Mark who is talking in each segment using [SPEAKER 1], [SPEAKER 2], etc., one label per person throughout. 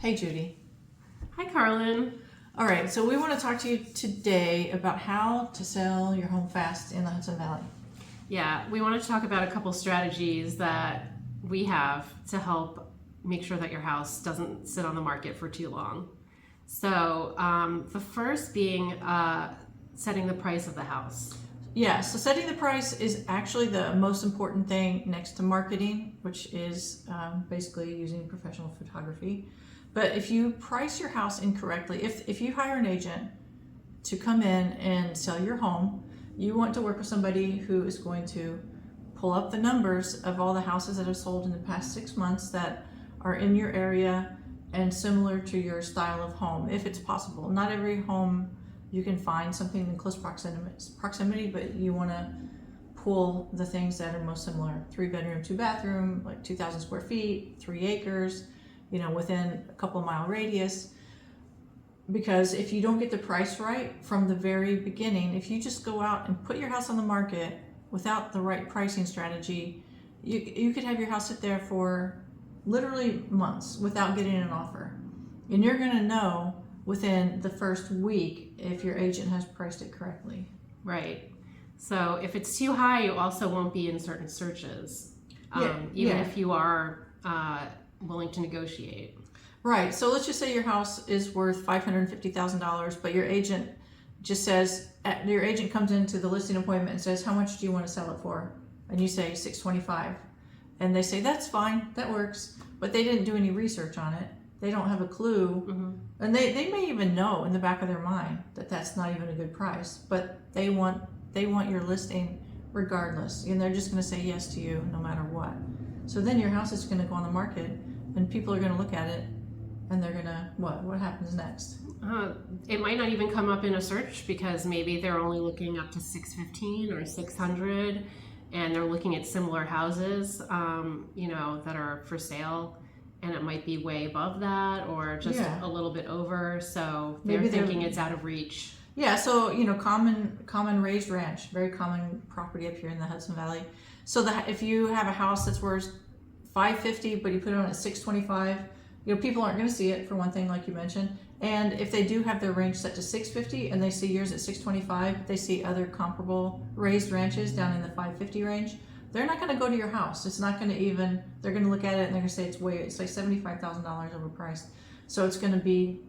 [SPEAKER 1] Hey, Judy.
[SPEAKER 2] Hi, Carlin.
[SPEAKER 1] All right, so we want to talk to you today about how to sell your home fast in the Hudson Valley.
[SPEAKER 2] Yeah, we want to talk about a couple strategies that we have to help make sure that your house doesn't sit on the market for too long. So, the first being setting the price of the house.
[SPEAKER 1] Yeah, so setting the price is actually the most important thing next to marketing, which is basically using professional photography. But if you price your house incorrectly, if you hire an agent to come in and sell your home, you want to work with somebody who is going to pull up the numbers of all the houses that have sold in the past 6 months that are in your area and similar to your style of home, if it's possible. Not every home you can find something in close proximity, but you want to pull the things that are most similar. 3-bedroom, 2-bathroom, like 2,000 square feet, 3 acres, within a couple mile radius. Because if you don't get the price right from the very beginning, if you just go out and put your house on the market without the right pricing strategy, you could have your house sit there for literally months without getting an offer. And you're going to know within the first week if your agent has priced it correctly.
[SPEAKER 2] Right. So if it's too high, you also won't be in certain searches, even if you are willing to negotiate.
[SPEAKER 1] Right. So let's just say your house is worth $550,000, but your agent just says, your agent comes into the listing appointment and says, how much do you want to sell it for? And you say $625. And they say, that's fine, that works. But they didn't do any research on it. They don't have a clue.
[SPEAKER 2] Mm-hmm.
[SPEAKER 1] And they may even know in the back of their mind that that's not even a good price, but they want your listing regardless. And they're just going to say yes to you no matter what. So then your house is going to go on the market and people are going to look at it and they're going to, what happens next?
[SPEAKER 2] It might not even come up in a search because maybe they're only looking up to 615 or 600 and they're looking at similar houses, that are for sale. And it might be way above that or just a little bit over. So they're thinking it's out of reach.
[SPEAKER 1] Yeah, so, common raised ranch, very common property up here in the Hudson Valley. So if you have a house that's worth $550, but you put it on at $625, people aren't going to see it, for one thing, like you mentioned. And if they do have their range set to $650 and they see yours at $625, they see other comparable raised ranches down in the $550 range, they're not going to go to your house. It's not going to even, they're going to look at it and they're going to say it's like $75,000 overpriced. So it's going to be,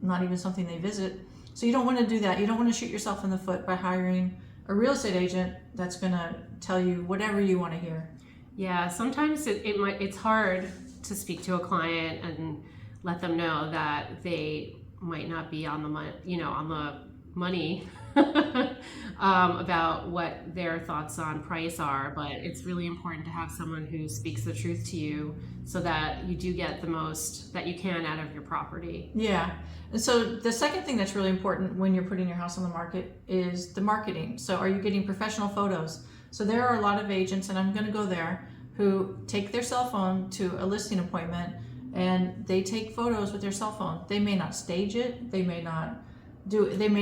[SPEAKER 1] not even something they visit. So you don't want to do that. You don't want to shoot yourself in the foot by hiring a real estate agent that's going to tell you whatever you want to hear.
[SPEAKER 2] Yeah, sometimes it's hard to speak to a client and let them know that they might not be on the money about what their thoughts on price are, but it's really important to have someone who speaks the truth to you so that you do get the most that you can out of your property.
[SPEAKER 1] Yeah. And so the second thing that's really important when you're putting your house on the market is the marketing. So are you getting professional photos? So there are a lot of agents, and I'm going to go there, who take their cell phone to a listing appointment and they take photos with their cell phone. They may not stage it. They may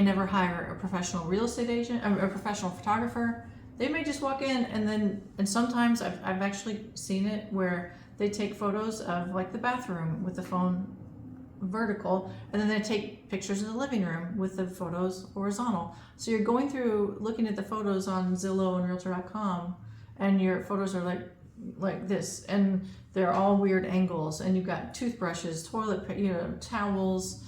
[SPEAKER 1] never hire a professional real estate agent, a professional photographer. They may just walk in and sometimes I've actually seen it where they take photos of like the bathroom with the phone vertical, and then they take pictures of the living room with the photos horizontal. So you're going through looking at the photos on Zillow and Realtor.com, and your photos are like this, and they're all weird angles, and you've got toothbrushes, toilet, towels,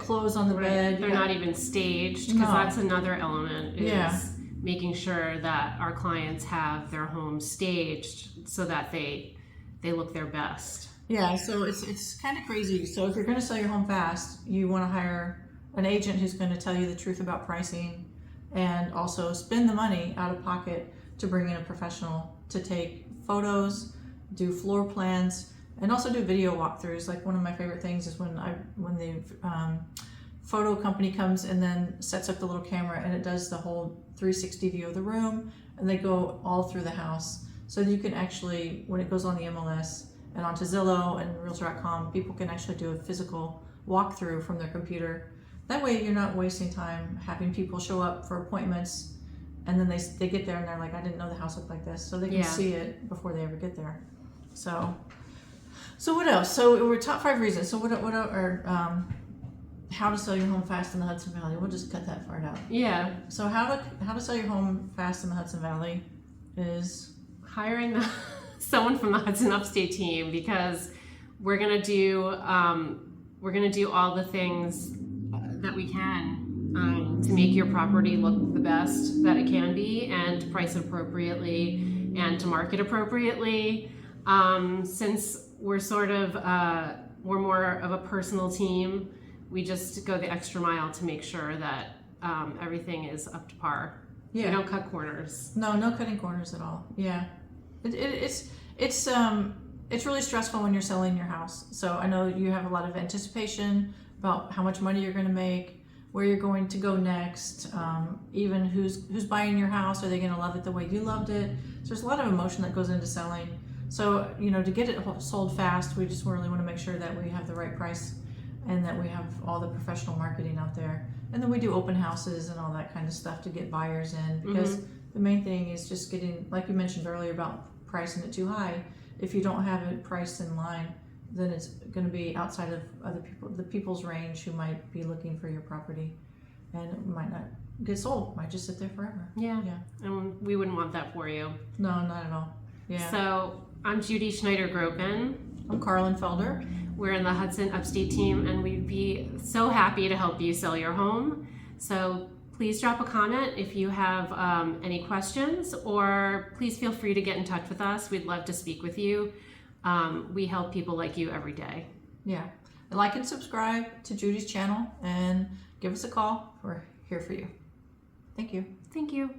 [SPEAKER 1] clothes on the bed.
[SPEAKER 2] They're not even staged, because that's another element is making sure that our clients have their home staged so that they look their best.
[SPEAKER 1] Yeah, so it's kind of crazy. So if you're going to sell your home fast, you want to hire an agent who's going to tell you the truth about pricing and also spend the money out of pocket to bring in a professional to take photos, do floor plans, and also do video walkthroughs. Like one of my favorite things is when the photo company comes and then sets up the little camera and it does the whole 360 view of the room, and they go all through the house. So you can actually, when it goes on the MLS and onto Zillow and Realtor.com, people can actually do a physical walkthrough from their computer. That way you're not wasting time having people show up for appointments and then they get there and they're like, I didn't know the house looked like this. So they can see it before they ever get there. So So what else? So we're top 5 reasons. So what are how to sell your home fast in the Hudson Valley? We'll just cut that part out.
[SPEAKER 2] Yeah.
[SPEAKER 1] So how to sell your home fast in the Hudson Valley is
[SPEAKER 2] hiring someone from the Hudson Upstate Team, because we're gonna do all the things that we can to make your property look the best that it can be, and price appropriately, and to market appropriately. Since we're we're more of a personal team, we just go the extra mile to make sure that everything is up to par.
[SPEAKER 1] Yeah.
[SPEAKER 2] We don't cut corners.
[SPEAKER 1] No cutting corners at all. Yeah, it's really stressful when you're selling your house. So I know you have a lot of anticipation about how much money you're going to make, where you're going to go next, even who's buying your house. Are they going to love it the way you loved it? So there's a lot of emotion that goes into selling. So to get it sold fast, we just really want to make sure that we have the right price and that we have all the professional marketing out there. And then we do open houses and all that kind of stuff to get buyers in, because the main thing is just getting, like you mentioned earlier about pricing it too high. If you don't have it priced in line, then it's going to be outside of the people's range who might be looking for your property, and it might not get sold. It might just sit there forever.
[SPEAKER 2] Yeah. And we wouldn't want that for you.
[SPEAKER 1] No, not at all. Yeah.
[SPEAKER 2] So I'm Judy Schneider-Gropen.
[SPEAKER 1] I'm Carlin Felder.
[SPEAKER 2] We're in the Hudson Upstate Team, and we'd be so happy to help you sell your home. So please drop a comment if you have any questions, or please feel free to get in touch with us. We'd love to speak with you. We help people like you every day.
[SPEAKER 1] Yeah. Like and subscribe to Judy's channel and give us a call. We're here for you. Thank you.
[SPEAKER 2] Thank you.